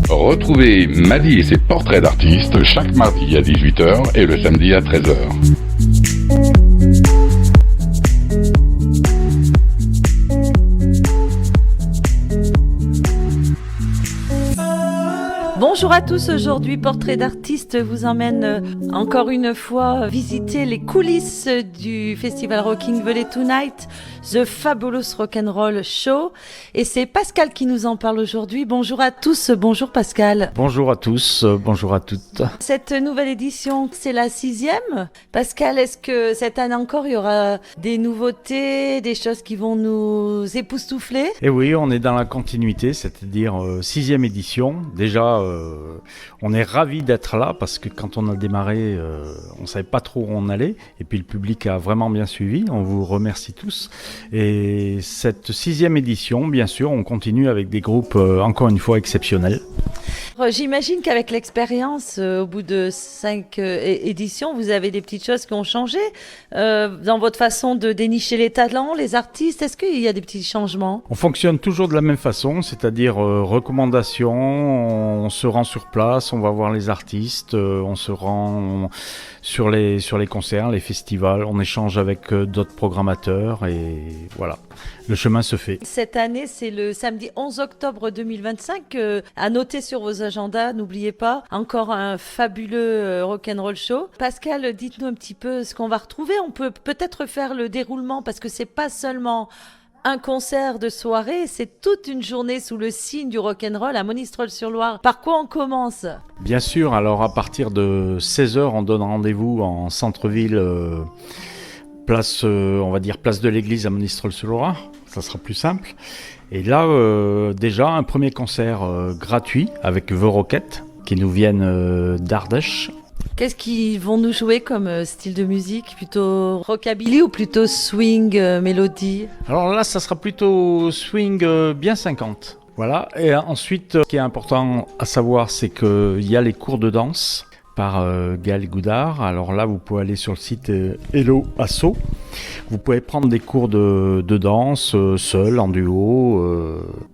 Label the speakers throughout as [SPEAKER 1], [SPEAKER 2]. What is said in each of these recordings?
[SPEAKER 1] Retrouvez Madi et ses portraits d'artistes chaque mardi à 18h et le samedi à 13h.
[SPEAKER 2] Bonjour à tous, aujourd'hui Portrait d'artiste vous emmène encore une fois visiter les coulisses du festival Rocking Valley Tonight, The Fabulous Rock'n'Roll Show, et c'est Pascal qui nous en parle aujourd'hui. Bonjour à tous, bonjour Pascal.
[SPEAKER 3] Bonjour à tous, bonjour à toutes.
[SPEAKER 2] Cette nouvelle édition, c'est la 6e. Pascal, est-ce que cette année encore il y aura des nouveautés, des choses qui vont nous époustoufler ?
[SPEAKER 3] Et oui, on est dans la continuité, c'est-à-dire 6e édition. Déjà, on est ravis d'être là parce que quand on a démarré, on ne savait pas trop où on allait. Et puis le public a vraiment bien suivi. On vous remercie tous. Et cette 6e édition, bien sûr, on continue avec des groupes encore une fois exceptionnels.
[SPEAKER 2] J'imagine qu'avec l'expérience, au bout de 5 éditions, vous avez des petites choses qui ont changé dans votre façon de dénicher les talents, les artistes. Est-ce qu'il y a des petits changements ?
[SPEAKER 3] On fonctionne toujours de la même façon, c'est-à-dire recommandations, on se rend sur place, on va voir les artistes, on se rend sur les concerts, les festivals, on échange avec d'autres programmateurs et voilà, le chemin se fait.
[SPEAKER 2] Cette année, c'est le samedi 11 octobre 2025. À noter sur vos agendas, n'oubliez pas, encore un fabuleux rock'n'roll show. Pascal, dites-nous un petit peu ce qu'on va retrouver. On peut peut-être faire le déroulement parce que c'est pas seulement un concert de soirée, c'est toute une journée sous le signe du rock'n'roll à Monistrol-sur-Loire. Par quoi on commence ?
[SPEAKER 3] Bien sûr, alors à partir de 16h, on donne rendez-vous en centre-ville, place de l'église à Monistrol-sur-Loire. Ça sera plus simple. Et là, déjà, un premier concert gratuit avec The Rockets qui nous viennent d'Ardèche.
[SPEAKER 2] Qu'est-ce qu'ils vont nous jouer comme style de musique ? Plutôt rockabilly ou plutôt swing, mélodie ?
[SPEAKER 3] Alors là, ça sera plutôt swing bien 50. Voilà. Et ensuite, ce qui est important à savoir, c'est qu'il y a les cours de danse par Gaël Goudard. Alors là, vous pouvez aller sur le site Hello Asso. Vous pouvez prendre des cours de danse seul, en duo,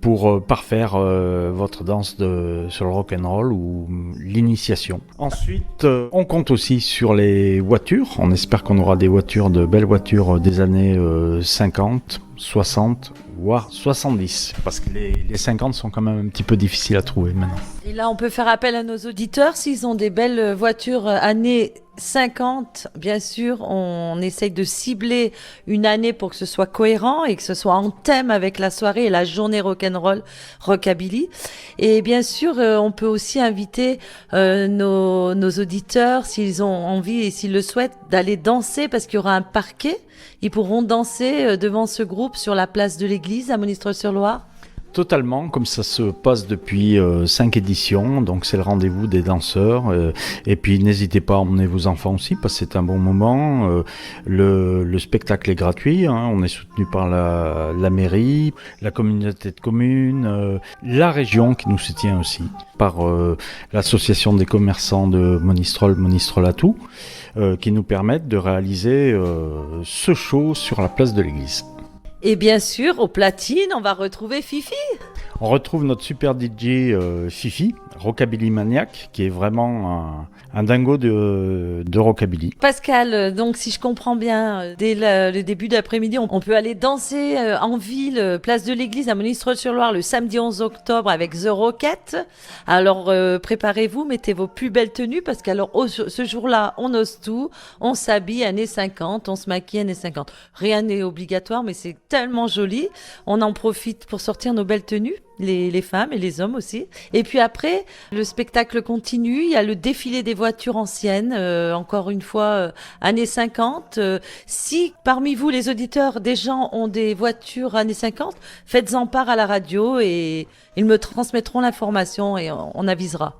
[SPEAKER 3] pour parfaire votre danse sur le rock'n'roll ou l'initiation. Ensuite, on compte aussi sur les voitures. On espère qu'on aura des voitures, de belles voitures des années 50, 60, voire 70. Parce que les 50 sont quand même un petit peu difficiles à trouver maintenant.
[SPEAKER 2] Et là, on peut faire appel à nos auditeurs. S'ils ont des belles voitures années 50, bien sûr, on essaye de cibler une année pour que ce soit cohérent et que ce soit en thème avec la soirée et la journée rock'n'roll, rockabilly. Et bien sûr, on peut aussi inviter nos auditeurs, s'ils ont envie et s'ils le souhaitent, d'aller danser parce qu'il y aura un parquet. Ils pourront danser devant ce groupe sur la place de l'église à Monistrol-sur-Loire.
[SPEAKER 3] Totalement, comme ça se passe depuis 5 éditions, donc c'est le rendez-vous des danseurs. Et puis n'hésitez pas à emmener vos enfants aussi, parce que c'est un bon moment. Le spectacle est gratuit, hein, on est soutenu par la mairie, la communauté de communes, la région qui nous soutient aussi, par l'association des commerçants de Monistrol Atout, qui nous permettent de réaliser ce show sur la place de l'église.
[SPEAKER 2] Et bien sûr, au platine, on va retrouver Fifi.
[SPEAKER 3] On retrouve notre super DJ Fifi, Rockabilly Maniac, qui est vraiment un dingo de rockabilly.
[SPEAKER 2] Pascal, donc si je comprends bien, dès le début d'après-midi, on peut aller danser en ville, place de l'église à Monistrol-sur-Loire le samedi 11 octobre avec The Rockets. Alors préparez-vous, mettez vos plus belles tenues parce qu'alors ce jour-là, on ose tout, on s'habille années 50, on se maquille années 50. Rien n'est obligatoire, mais c'est tellement joli. On en profite pour sortir nos belles tenues. Les femmes et les hommes aussi. Et puis après, le spectacle continue. Il y a le défilé des voitures anciennes, encore une fois, années 50. Si parmi vous, les auditeurs, des gens ont des voitures années 50, faites-en part à la radio et ils me transmettront l'information et on avisera.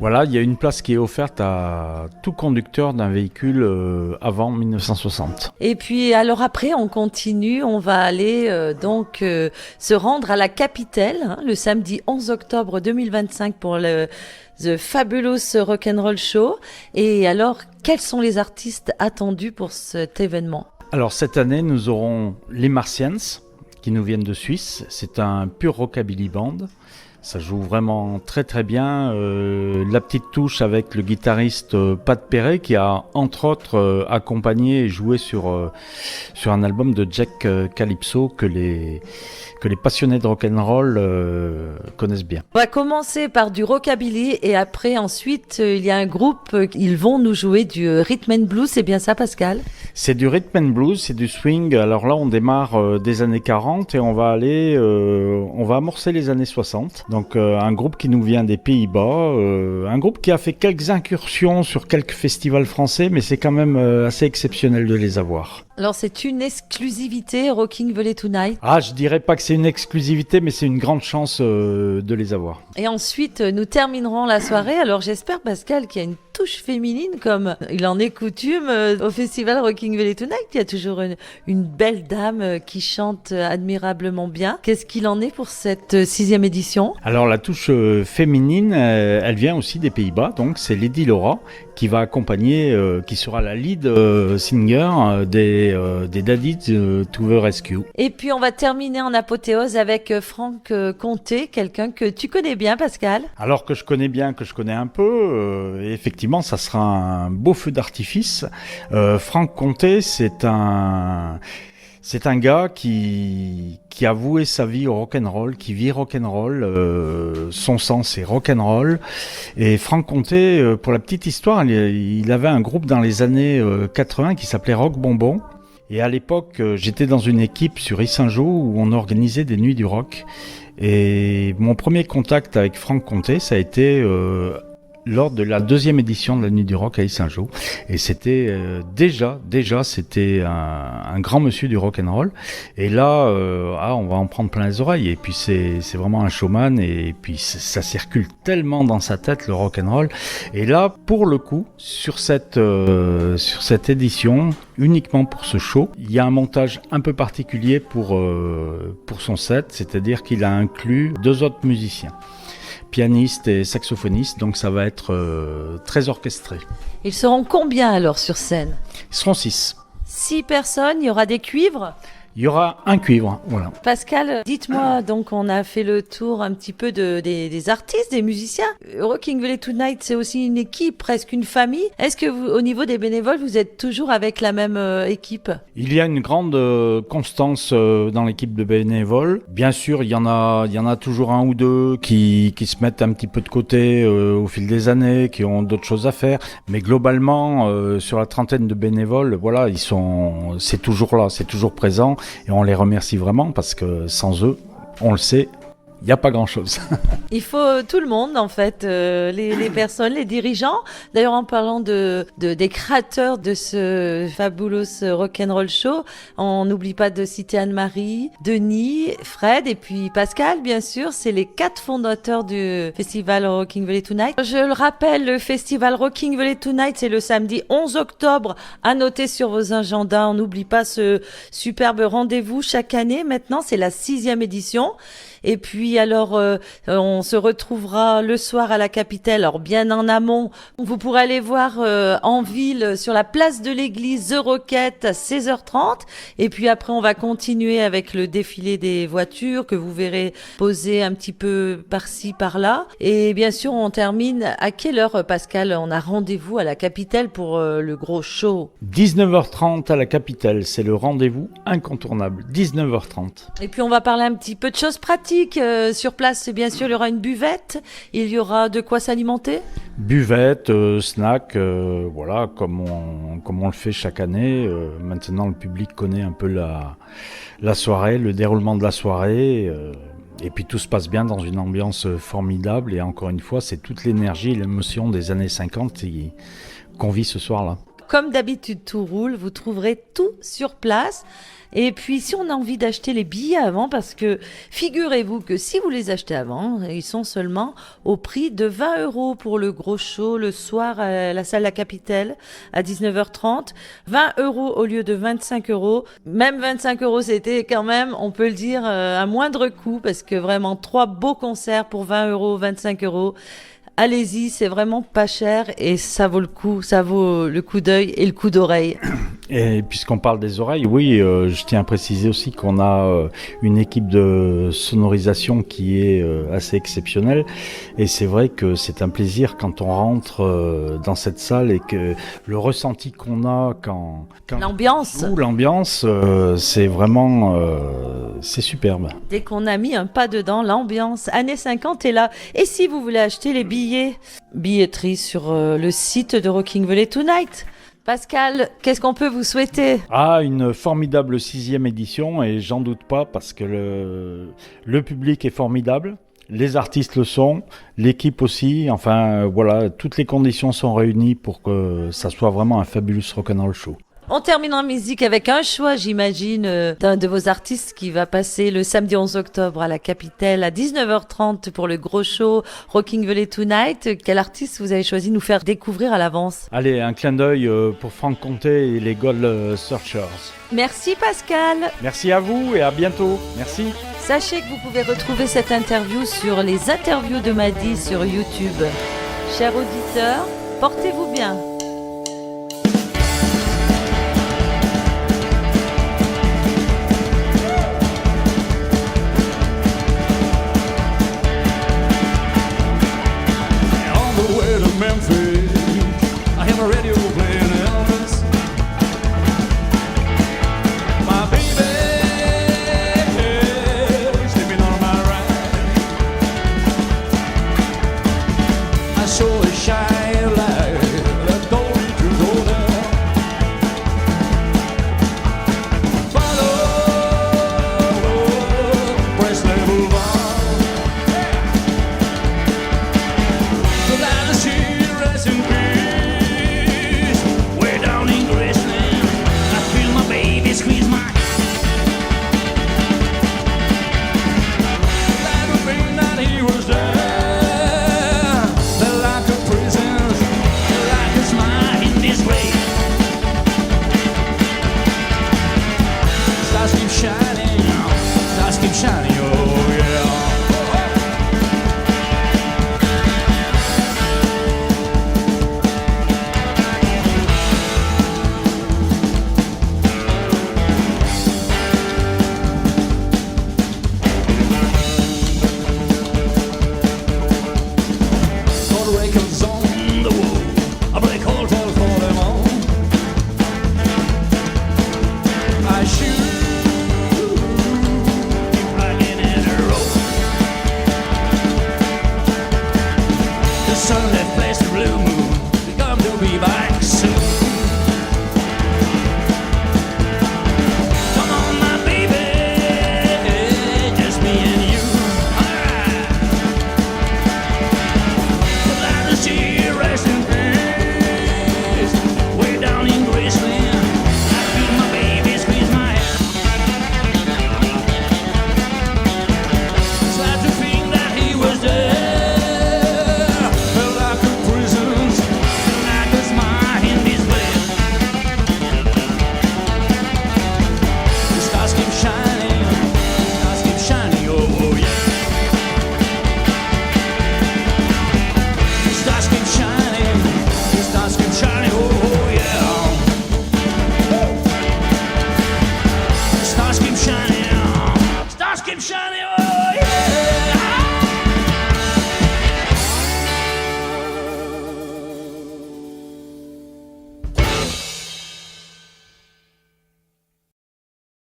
[SPEAKER 3] Voilà, il y a une place qui est offerte à tout conducteur d'un véhicule avant 1960.
[SPEAKER 2] Et puis alors après, on continue, on va aller se rendre à la Capitelle le samedi 11 octobre 2025 pour le The Fabulous Rock'n'Roll Show. Et alors, quels sont les artistes attendus pour cet événement?
[SPEAKER 3] Alors cette année, nous aurons les Martians qui nous viennent de Suisse. C'est un pur rockabilly band. Ça joue vraiment très très bien. La petite touche avec le guitariste Pat Perret qui a entre autres accompagné et joué sur un album de Jack Calypso que les passionnés de rock'n'roll connaissent bien.
[SPEAKER 2] On va commencer par du rockabilly et après ensuite il y a un groupe, ils vont nous jouer du rhythm and blues, c'est bien ça Pascal?
[SPEAKER 3] C'est du rhythm and blues, c'est du swing. Alors là on démarre des années 40 et on va amorcer les années 60. Donc un groupe qui nous vient des Pays-Bas, un groupe qui a fait quelques incursions sur quelques festivals français, mais c'est quand même assez exceptionnel de les avoir.
[SPEAKER 2] Alors c'est une exclusivité, Rocking Valley Tonight.
[SPEAKER 3] Ah, je dirais pas que c'est une exclusivité, mais c'est une grande chance de les avoir.
[SPEAKER 2] Et ensuite, nous terminerons la soirée. Alors j'espère, Pascal, qu'il y a une touche féminine, comme il en est coutume au festival Rocking Valley Tonight. Il y a toujours une belle dame qui chante admirablement bien. Qu'est-ce qu'il en est pour cette 6e édition?
[SPEAKER 3] Alors la touche féminine, elle vient aussi des Pays-Bas. Donc c'est Lady Laura qui va accompagner, qui sera la lead singer des Daddies to the Rescue.
[SPEAKER 2] Et puis on va terminer en apothéose avec Franck Comté, quelqu'un que tu connais bien, Pascal.
[SPEAKER 3] Alors que je connais bien, que je connais un peu, effectivement ça sera un beau feu d'artifice. Franck Comté, c'est un gars qui a voué sa vie au rock'n'roll, qui vit rock'n'roll, son sang c'est rock'n'roll. Et Franck Comté, pour la petite histoire, il avait un groupe dans les années 80 qui s'appelait Rock Bonbon. Et à l'époque, j'étais dans une équipe sur Issingeau où on organisait des nuits du rock. Et mon premier contact avec Franck Comté, ça a été lors de la 2e édition de la Nuit du Rock à Issingeau. Et c'était déjà c'était un grand monsieur du rock'n'roll. Et là, on va en prendre plein les oreilles. Et puis c'est vraiment un showman. Et puis ça circule tellement dans sa tête, le rock'n'roll. Et là, pour le coup, sur cette édition, uniquement pour ce show, il y a un montage un peu particulier pour son set. C'est-à-dire qu'il a inclus 2 autres musiciens, pianiste et saxophoniste, donc ça va être très orchestré.
[SPEAKER 2] Ils seront combien alors sur scène?
[SPEAKER 3] Ils seront 6.
[SPEAKER 2] 6 personnes, il y aura des cuivres?
[SPEAKER 3] Il y aura un cuivre, voilà.
[SPEAKER 2] Pascal, dites-moi, donc on a fait le tour un petit peu des artistes, des musiciens. Rocking Valley Tonight, c'est aussi une équipe, presque une famille. Est-ce que vous, au niveau des bénévoles, vous êtes toujours avec la même équipe?
[SPEAKER 3] Il y a une grande constance dans l'équipe de bénévoles. Bien sûr, il y en a toujours un ou deux qui se mettent un petit peu de côté au fil des années, qui ont d'autres choses à faire. Mais globalement, sur la trentaine de bénévoles, voilà, c'est toujours là, c'est toujours présent. Et on les remercie vraiment parce que sans eux, on le sait, il n'y a pas grand-chose.
[SPEAKER 2] Il faut tout le monde, en fait, les personnes, les dirigeants. D'ailleurs, en parlant des créateurs de ce Fabulous Rock'n'Roll Show, on n'oublie pas de citer Anne-Marie, Denis, Fred et puis Pascal, bien sûr. C'est les 4 fondateurs du festival Rocking Valley Tonight. Je le rappelle, le festival Rocking Valley Tonight, c'est le samedi 11 octobre. À noter sur vos agendas. On n'oublie pas ce superbe rendez-vous chaque année. Maintenant, c'est la 6e édition. Et puis alors, on se retrouvera le soir à la Capitelle, alors bien en amont. Vous pourrez aller voir en ville sur la place de l'église The Roquette à 16h30. Et puis après, on va continuer avec le défilé des voitures que vous verrez poser un petit peu par-ci, par-là. Et bien sûr, on termine à quelle heure, Pascal? On a rendez-vous à la Capitelle pour le gros show.
[SPEAKER 3] 19h30 à la Capitelle, c'est le rendez-vous incontournable. 19h30.
[SPEAKER 2] Et puis on va parler un petit peu de choses pratiques. Sur place, bien sûr, il y aura une buvette. Il y aura de quoi s'alimenter.
[SPEAKER 3] Buvette, snack, voilà, comme on le fait chaque année. Maintenant, le public connaît un peu la soirée, le déroulement de la soirée. Et puis tout se passe bien dans une ambiance formidable. Et encore une fois, c'est toute l'énergie et l'émotion des années 50 qu'on vit ce soir-là.
[SPEAKER 2] Comme d'habitude, tout roule. Vous trouverez tout sur place. Et puis, si on a envie d'acheter les billets avant, parce que figurez-vous que si vous les achetez avant, ils sont seulement au prix de 20 € pour le gros show le soir à la salle La Capitale à 19h30. 20 € au lieu de 25 €. Même 25 €, c'était quand même, on peut le dire, à moindre coût, parce que vraiment 3 beaux concerts pour 20 €, 25 €. Allez-y, c'est vraiment pas cher et ça vaut le coup d'œil et le coup d'oreille.
[SPEAKER 3] Et puisqu'on parle des oreilles, oui, je tiens à préciser aussi qu'on a une équipe de sonorisation qui est assez exceptionnelle. Et c'est vrai que c'est un plaisir quand on rentre dans cette salle et que le ressenti qu'on a quand l'ambiance, c'est vraiment c'est superbe.
[SPEAKER 2] Dès qu'on a mis un pas dedans, l'ambiance années 50 est là. Et si vous voulez acheter les billets, billetterie sur le site de Rocking Valley Tonight. Pascal, qu'est-ce qu'on peut vous souhaiter ?
[SPEAKER 3] Une formidable 6e édition et j'en doute pas parce que le public est formidable, les artistes le sont, l'équipe aussi, enfin voilà, toutes les conditions sont réunies pour que ça soit vraiment un fabulous rock'n'roll show.
[SPEAKER 2] On termine en musique avec un choix, j'imagine, d'un de vos artistes qui va passer le samedi 11 octobre à la Capitale à 19h30 pour le gros show Rocking Valley Tonight. Quel artiste vous avez choisi de nous faire découvrir à l'avance ?
[SPEAKER 3] Allez, un clin d'œil pour Franck Comté et les Gold Searchers.
[SPEAKER 2] Merci Pascal.
[SPEAKER 3] Merci à vous et à bientôt. Merci.
[SPEAKER 2] Sachez que vous pouvez retrouver cette interview sur les interviews de Maddy sur YouTube. Chers auditeurs, portez-vous bien.